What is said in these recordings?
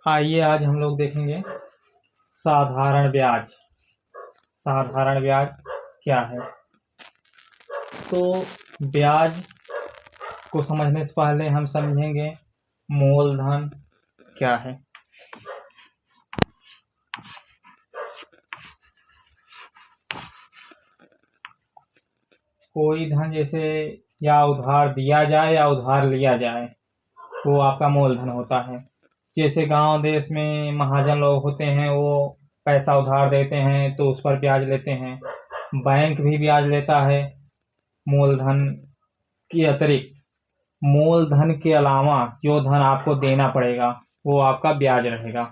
आइए आज हम लोग देखेंगे साधारण ब्याज। साधारण ब्याज क्या है? तो ब्याज को समझने से पहले हम समझेंगे मूलधन क्या है। कोई धन जैसे या उधार दिया जाए या उधार लिया जाए, वो आपका मूलधन होता है। जैसे गांव देश में महाजन लोग होते हैं, वो पैसा उधार देते हैं तो उस पर ब्याज लेते हैं। बैंक भी ब्याज लेता है मूलधन के अतिरिक्त। मूलधन के अलावा जो धन आपको देना पड़ेगा वो आपका ब्याज रहेगा।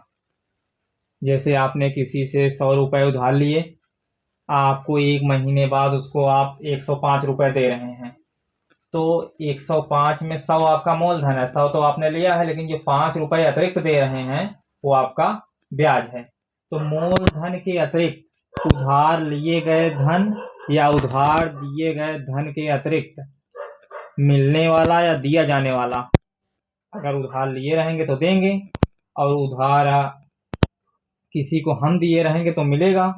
जैसे आपने किसी से 100 रुपये उधार लिए, आपको 1 महीने बाद उसको आप 105 रुपये दे रहे हैं, तो 105 में 100 आपका मूलधन है। 100 तो आपने लिया है, लेकिन जो 5 रुपये अतिरिक्त दे रहे हैं वो आपका ब्याज है। तो मूलधन के अतिरिक्त उधार लिए गए धन या उधार दिए गए धन के अतिरिक्त मिलने वाला या दिया जाने वाला, अगर उधार लिए रहेंगे तो देंगे और उधार किसी को हम दिए रहेंगे तो मिलेगा।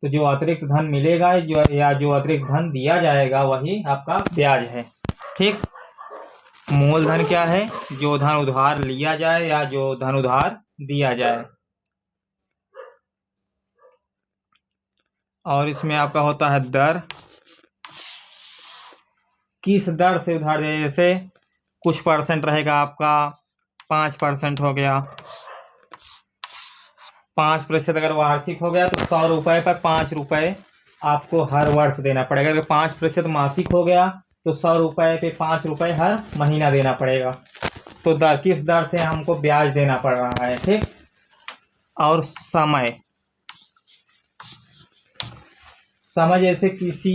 तो जो अतिरिक्त धन मिलेगा जो अतिरिक्त धन दिया जाएगा वही आपका ब्याज है। ठीक। मूलधन क्या है? जो धन उधार लिया जाए या जो धन उधार दिया जाए। और इसमें आपका होता है दर। किस दर से उधार दिया? जैसे कुछ परसेंट रहेगा आपका, 5% हो गया। 5% अगर वार्षिक हो गया तो 100 रुपये पर 5 रुपये आपको हर वर्ष देना पड़ेगा। अगर 5% मासिक हो गया तो 100 रुपये पे 5 रुपये हर महीना देना पड़ेगा। तो दर, किस दर से हमको ब्याज देना पड़ रहा है। ठीक। और समय। समय जैसे किसी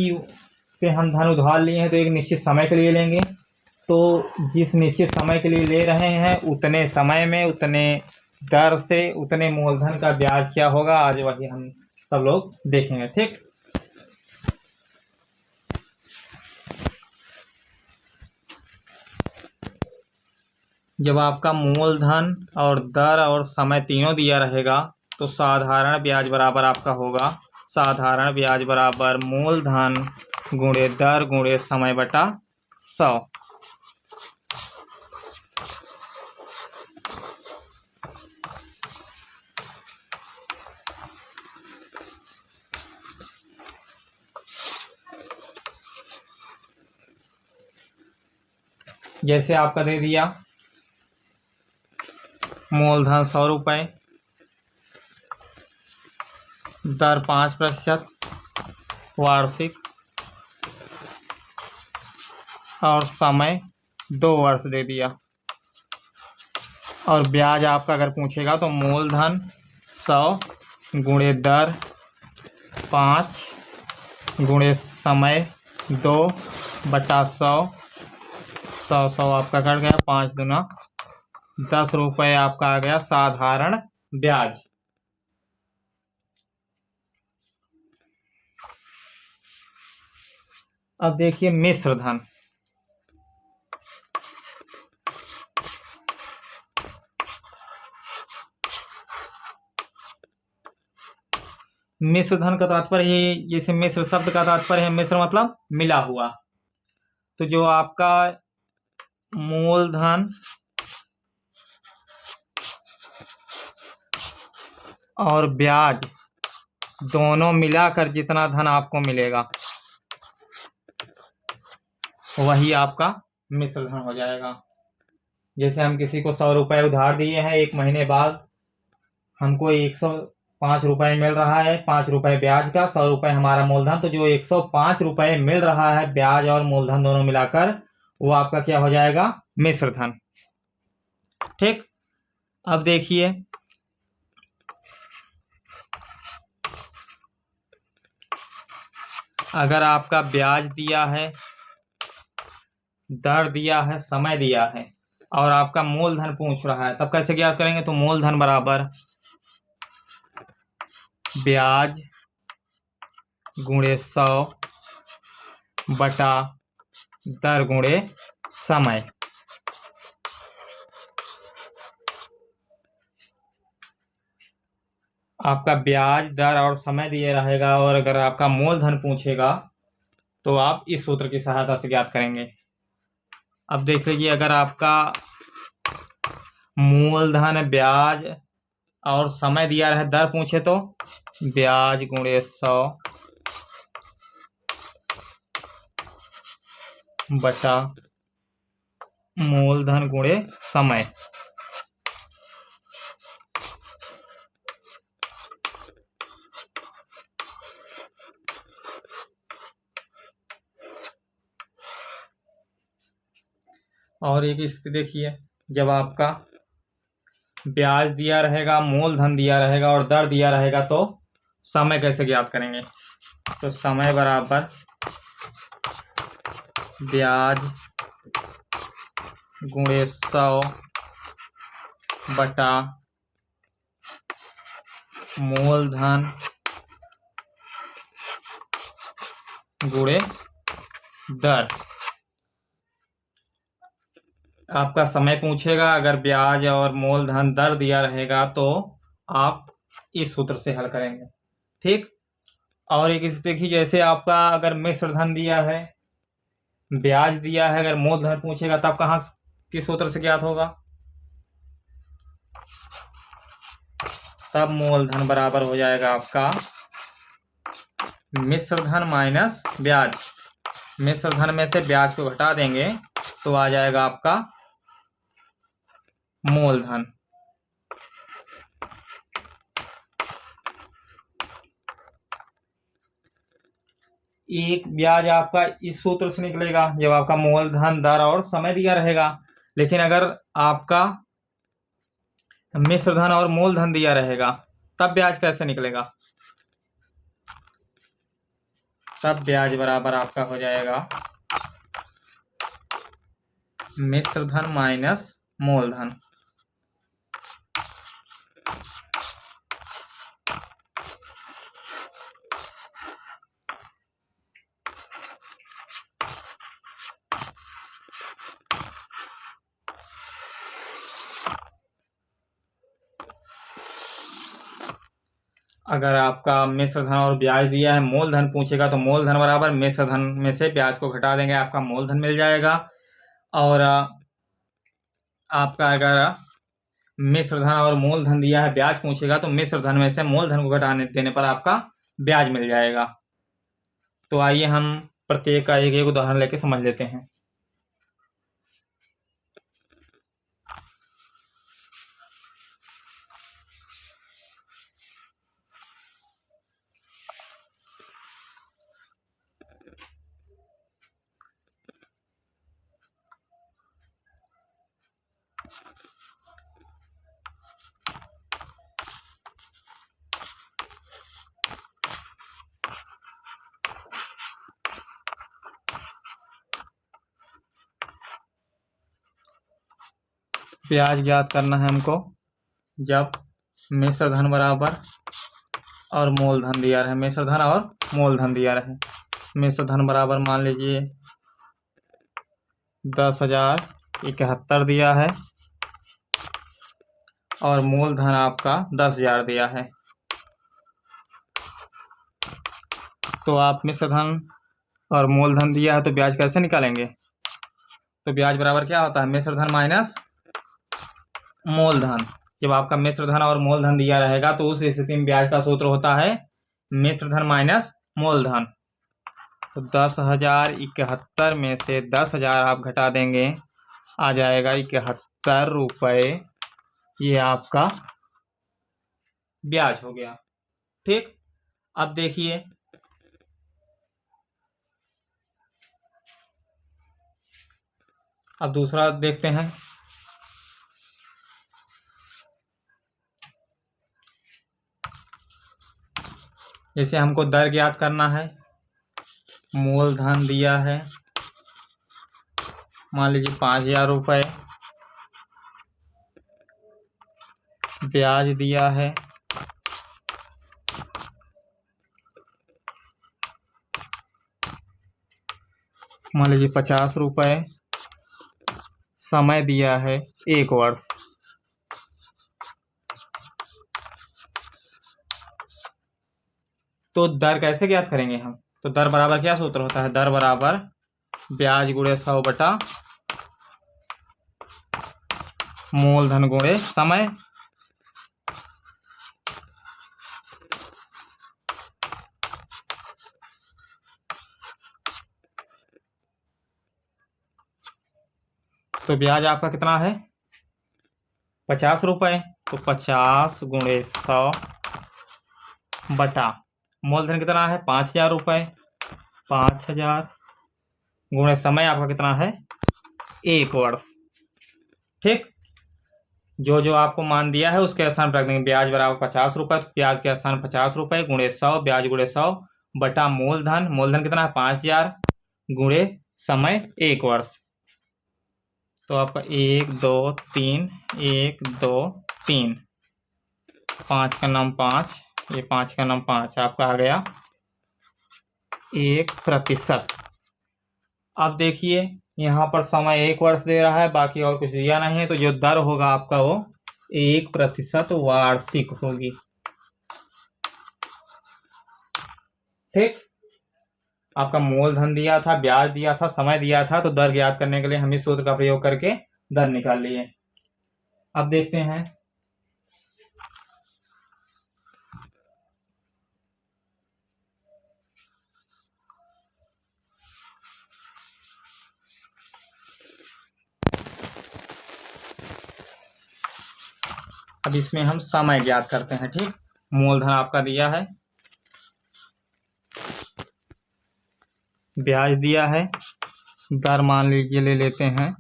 से हम धन उधार लिए हैं तो एक निश्चित समय के लिए लेंगे, तो जिस निश्चित समय के लिए ले रहे हैं उतने समय में उतने दर से उतने मूलधन का ब्याज क्या होगा, आज वही हम सब लोग देखेंगे। ठीक। जब आपका मूलधन और दर और समय तीनों दिया रहेगा तो साधारण ब्याज बराबर आपका होगा साधारण ब्याज बराबर मूलधन गुणे दर गुणे समय बटा 100। जैसे आपका दे दिया मूलधन 100 रुपये, दर 5% वार्षिक और समय 2 वर्ष दे दिया। और ब्याज आपका अगर पूछेगा तो मूलधन 100 गुणे दर 5 गुणे समय 2 बटा 100 आपका कट गया। 5 दूना 10 रुपये आपका आ गया साधारण ब्याज। अब देखिए मिश्र धन। मिश्र धन का तात्पर्य, जैसे मिश्र शब्द का तात्पर्य है, मिश्र मतलब मिला हुआ। तो जो आपका मूलधन और ब्याज दोनों मिलाकर जितना धन आपको मिलेगा वही आपका मिश्र धन हो जाएगा। जैसे हम किसी को 100 रुपये उधार दिए हैं, 1 महीने बाद हमको 105 रुपये मिल रहा है, 5 रुपये ब्याज का, 100 रुपये हमारा मूलधन। तो जो 105 रुपये मिल रहा है ब्याज और मूलधन दोनों मिलाकर, वो आपका क्या हो जाएगा? मिश्र धन। ठीक। अब देखिए अगर आपका ब्याज दिया है, दर दिया है, समय दिया है और आपका मूलधन पूछ रहा है, तब कैसे ज्ञात करेंगे? तो मूलधन बराबर ब्याज गुणे 100 बटा दर गुणे समय। आपका ब्याज दर और समय दिया रहेगा, और अगर आपका मूलधन पूछेगा तो आप इस सूत्र की सहायता से ज्ञात करेंगे। अब देख लीजिए, अगर आपका मूलधन, ब्याज और समय दिया रहे, दर पूछे तो ब्याज गुणे 100 बटा मूलधन गुणे समय। और एक स्थिति देखिए, जब आपका ब्याज दिया रहेगा, मूलधन दिया रहेगा और दर दिया रहेगा तो समय कैसे ज्ञात करेंगे? तो समय बराबर ब्याज गुणे 100 बटा मूलधन गुणे दर। आपका समय पूछेगा, अगर ब्याज और मूलधन दर दिया रहेगा तो आप इस सूत्र से हल करेंगे। ठीक। और एक इस देखिए, जैसे आपका अगर मिश्र धन दिया है, ब्याज दिया है, अगर मूलधन पूछेगा तब कहाँ किस सूत्र से ज्ञात होगा? तब मूलधन बराबर हो जाएगा आपका मिश्र धन माइनस ब्याज। मिश्र धन में से ब्याज को घटा देंगे तो आ जाएगा आपका मूलधन। एक ब्याज आपका इस सूत्र से निकलेगा जब आपका मूलधन, दर और समय दिया रहेगा। लेकिन अगर आपका मिश्र धन और मूलधन दिया रहेगा तब ब्याज कैसे निकलेगा? तब ब्याज बराबर आपका हो जाएगा मिश्र धन माइनस मूलधन। अगर आपका मिश्र धन और ब्याज दिया है, मूलधन पूछेगा तो मूलधन बराबर मिश्र धन में से ब्याज को घटा देंगे, आपका मूलधन मिल जाएगा। और आपका अगर मिश्र धन और मूलधन दिया है, ब्याज पूछेगा तो मिश्र धन में से मूलधन को घटाने देने पर आपका ब्याज मिल जाएगा। तो आइए हम प्रत्येक का एक एक उदाहरण लेके समझ लेते हैं। ब्याज ज्ञात करना है हमको जब मिश्र धन बराबर और मूलधन दिया रहे, मिश्र धन और मूलधन दिया रहे। मिश्र धन बराबर मान लीजिए 10,071 दिया है और मूलधन आपका 10,000 दिया है। तो आप मिश्र धन और मूलधन दिया है तो ब्याज कैसे निकालेंगे? तो ब्याज बराबर क्या होता है? मिश्र धन माइनस मूलधन। जब आपका मिश्र धन और मूलधन दिया रहेगा तो उस स्थिति में ब्याज का सूत्र होता है मिश्र धन माइनस मूलधन। तो 10,071 में से 10,000 आप घटा देंगे, आ जाएगा 71 रुपये। ये आपका ब्याज हो गया। ठीक। अब देखिए, अब दूसरा देखते हैं। जैसे हमको दर ज्ञात करना है, मूलधन दिया है मान लीजिए 5,000 रुपये, ब्याज दिया है मान लीजिए 50 रुपये, समय दिया है 1 वर्ष। तो दर कैसे ज्ञात करेंगे हम? तो दर बराबर क्या सूत्र होता है? दर बराबर ब्याज गुणे 100 बटा मूलधन गुणे समय। तो ब्याज आपका कितना है? 50 रुपये। तो 50 गुणे 100 बटा मूलधन कितना है? 5000 रुपये। 5000 गुणे समय आपका कितना है? 1 वर्ष। ठीक, जो जो आपको मान दिया है उसके स्थान पर रख देंगे। ब्याज बराबर 50 रुपये, ब्याज के स्थान 50 रुपये गुणे 100, ब्याज गुणे 100 बटा मूलधन। मूलधन कितना है? 5000 गुणे समय 1 वर्ष। तो आपका 1 2 3 1 2 3 5 का नाम 5, ये 5 का नाम 5 आपका आ गया 1%। अब देखिए यहाँ पर समय 1 वर्ष दे रहा है, बाकी और कुछ दिया नहीं है, तो जो दर होगा आपका वो 1% वार्षिक होगी। ठीक, आपका मूलधन दिया था, ब्याज दिया था, समय दिया था, तो दर ज्ञात करने के लिए हम इस सूत्र का प्रयोग करके दर निकाल लिए। अब देखते हैं अब इसमें हम समय ज्ञात करते हैं। ठीक, मूलधन आपका दिया है, ब्याज दिया है, दर मान लीजिए ले लेते हैं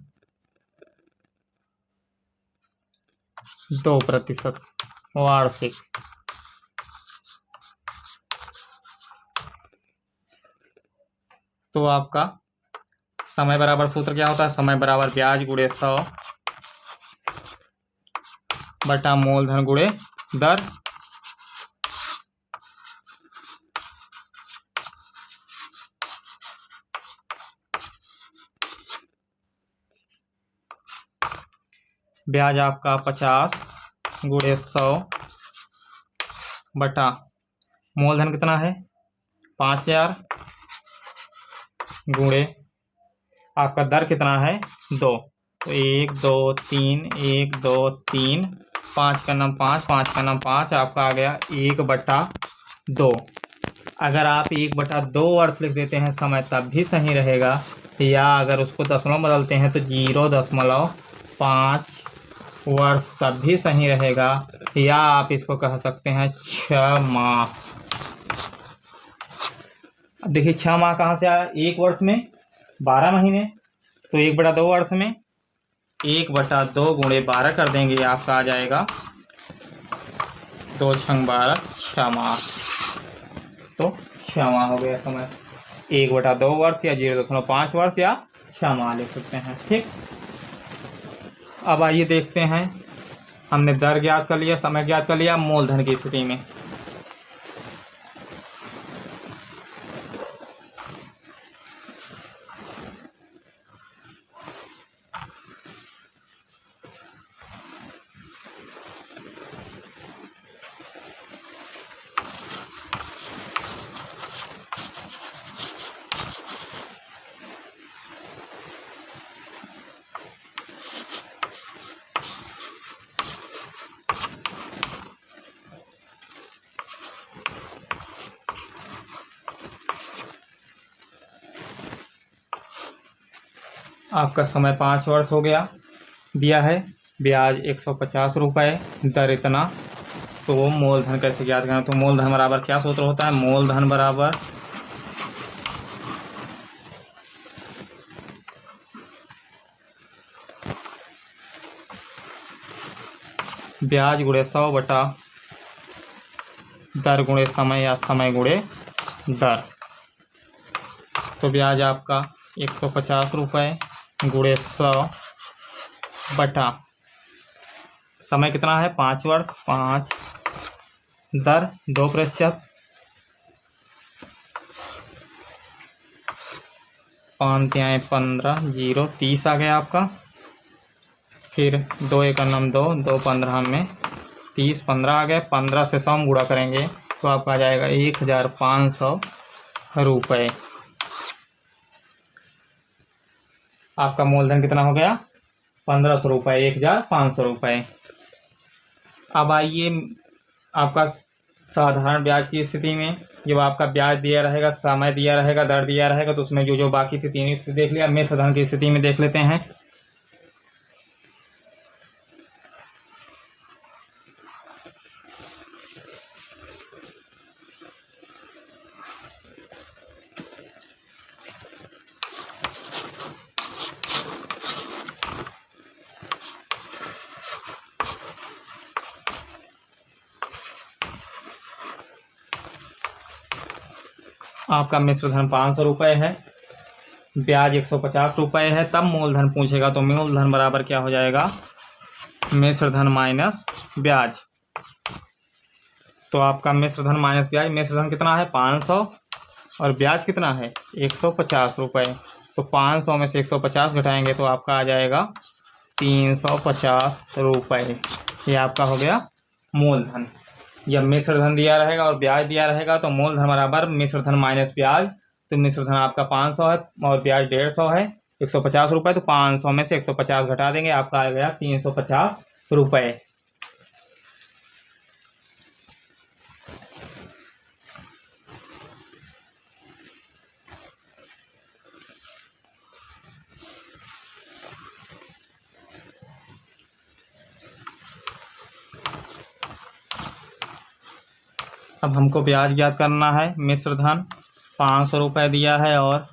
2% वार्षिक। तो आपका समय बराबर सूत्र क्या होता है? समय बराबर ब्याज गुणे 100 बटा मूलधन गुणे दर। ब्याज आपका 50 गुणे 100 बटा मूलधन कितना है? 5000 गुणे आपका दर कितना है? 2। तो 1 2 3 1 2 3 5 का नाम 5, 5 का नाम 5 आपका आ गया 1/2। अगर आप 1/2 वर्ष लिख देते हैं समय तब भी सही रहेगा, या अगर उसको दशमलव बदलते हैं तो 0.5 वर्ष तब भी सही रहेगा, या आप इसको कह सकते हैं 6 माह। अब देखिए 6 माह कहाँ से आया? 1 वर्ष में 12 महीने, तो 1/2 वर्ष में 1/2 गुणे 12 कर देंगे, आपका आ जाएगा 2 छंग 12 6 माह। तो 6 माह हो गया समय। 1/2 वर्ष या 0.5 वर्ष या 6 माह लिख सकते हैं। ठीक, अब आइए देखते हैं, हमने दर ज्ञात कर लिया, समय ज्ञात कर लिया, मूलधन की स्थिति में आपका समय 5 वर्ष हो गया, दिया है ब्याज 150 रुपये, दर इतना। तो मूलधन कैसे ज्ञात करना? तो मूलधन बराबर क्या सूत्र होता है? मूलधन बराबर ब्याज गुणे 100 बटा दर गुणे समय या समय गुणे दर। तो ब्याज आपका 150 रुपये गुणे 100 बटा समय कितना है? 5 वर्ष, 5 दर 2%, 5 तिहाई 15 0 30 आ गया आपका। फिर 2 1 9 2 2 15 में 30 15 आ गया। 15 से 100 गुणा करेंगे तो आपका आ जाएगा 1500 रुपये। आपका मूलधन कितना हो गया? 1500 रुपये, 1500 रुपये। अब आइए आपका साधारण ब्याज की स्थिति में, जब आपका ब्याज दिया रहेगा, समय दिया रहेगा, दर दिया रहेगा, तो उसमें जो जो बाकी थी तीनों स्थिति देख लिया। मिश्र धन की स्थिति में देख लेते हैं। आपका मिश्र धन 500 रुपये है, ब्याज 150 रुपये है। तब मूलधन पूछेगा तो मूलधन बराबर क्या हो जाएगा? मिश्र धन माइनस ब्याज। तो आपका मिश्र धन माइनस ब्याज, मिश्र धन कितना है? 500 और ब्याज कितना है? 150 रुपये। तो 500 में से 150 घटाएंगे तो आपका आ जाएगा 350 रुपये। ये आपका हो गया मूलधन। जब मिश्र धन दिया रहेगा और ब्याज दिया रहेगा तो मूलधन बराबर मिश्र धन माइनस ब्याज। तो मिश्र धन आपका 500 है और ब्याज 150 है, 150 रुपये। तो 500 में से 150 घटा देंगे, आपका आ गया 350 रुपये। अब हमको ब्याज ज्ञात करना है। मिश्र धन 500 रुपये दिया है और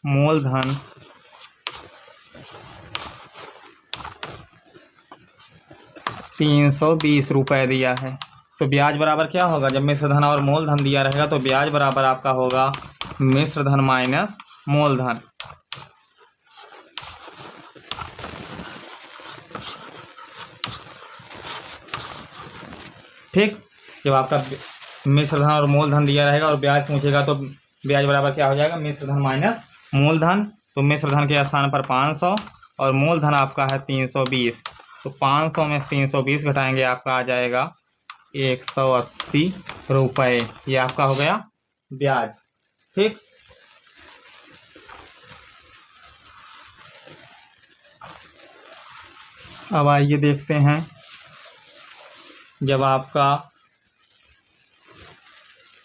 मूलधन 320 रुपये दिया है। तो ब्याज बराबर क्या होगा? जब मिश्र धन और मूलधन दिया रहेगा तो ब्याज बराबर आपका होगा मिश्र धन माइनस मूलधन। ठीक। जब आपका मिश्र धन और मूलधन दिया रहेगा और ब्याज पूछेगा तो ब्याज बराबर क्या हो जाएगा? मिश्र धन माइनस मूलधन। तो मिश्र धन के स्थान पर 500 और मूलधन आपका है 320। तो 500 में 320 घटाएंगे, आपका आ जाएगा 180 रुपये। ये आपका हो गया ब्याज। ठीक। अब आइए देखते हैं, जब आपका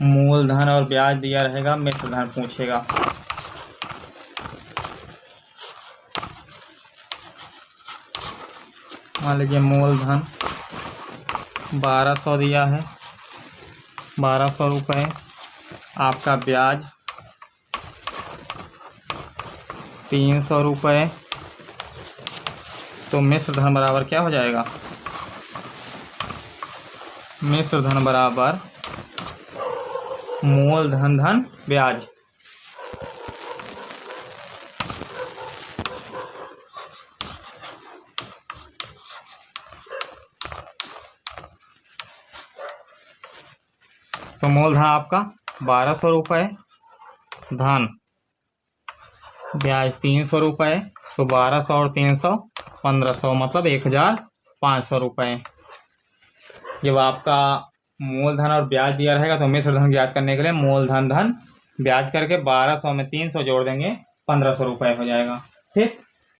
मूलधन और ब्याज दिया रहेगा, मिश्र धन पूछेगा। मान लीजिए मूलधन 1200 दिया है, 1200 रुपये। आपका ब्याज 300 रुपये। तो मिश्र धन बराबर क्या हो जाएगा? मिश्र धन बराबर मूलधन धन ब्याज। तो मूलधन आपका 1200 रुपये, धन ब्याज 300 रुपये। तो 1200 और 300 1500, मतलब 1500 रुपये। जब आपका मूलधन और ब्याज दिया रहेगा तो मिश्र धन ज्ञात करने के लिए मूलधन धन ब्याज करके 1200 में 300 जोड़ देंगे, 1500 रुपये हो जाएगा। ठीक।